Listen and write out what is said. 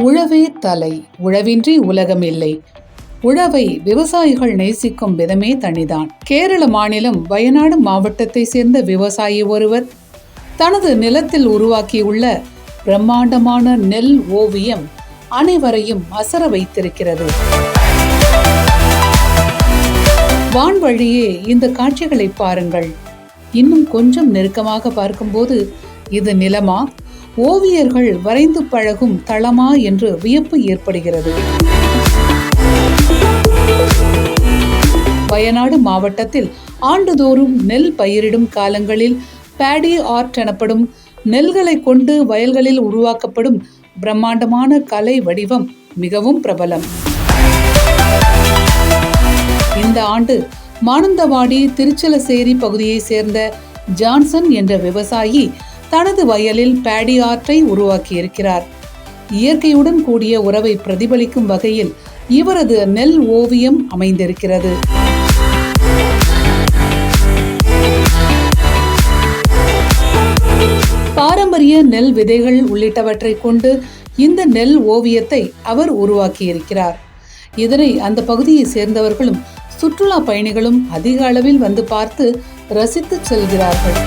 உழவே தலை, உழவின்றி உலகம் இல்லை. உழவை விவசாயிகள் நேசிக்கும் விதமே தனிதான். கேரள மாநிலம் வயநாடு மாவட்டத்தை சேர்ந்த விவசாயி ஒருவர் தனது நிலத்தில் உருவாக்கியுள்ள பிரம்மாண்டமான நெல் ஓவியம் அனைவரையும் அசர வைத்திருக்கிறது. வான்வழியே இந்த காட்சிகளை பாருங்கள். இன்னும் கொஞ்சம் நெருக்கமாக பார்க்கும்போது இது நிலமா, ஓவியர்கள் வரைந்து பழகும் தளமா என்று வியப்பு ஏற்படுகிறது. வயநாடு மாவட்டத்தில் ஆண்டுதோறும் நெல் பயிரிடும் காலங்களில் பேடி ஆர்ட் எனப்படும் நெல்களை கொண்டு வயல்களில் உருவாக்கப்படும் பிரம்மாண்டமான கலை வடிவம் மிகவும் பிரபலம். இந்த ஆண்டு மானந்தவாடி திருச்சலசேரி பகுதியை சேர்ந்த ஜான்சன் என்ற விவசாயி தனது வயலில் பேடி ஆர்ட்டை உருவாக்கியிருக்கிறார். இயற்கையுடன் கூடிய உறவை பிரதிபலிக்கும் வகையில் இவரது நெல் ஓவியம் அமைந்திருக்கிறது. பாரம்பரிய நெல் விதைகள் உள்ளிட்டவற்றை கொண்டு இந்த நெல் ஓவியத்தை அவர் உருவாக்கியிருக்கிறார். இதனை அந்த பகுதியை சேர்ந்தவர்களும் சுற்றுலா பயணிகளும் அதிக அளவில் வந்து பார்த்து ரசித்து செல்கிறார்கள்.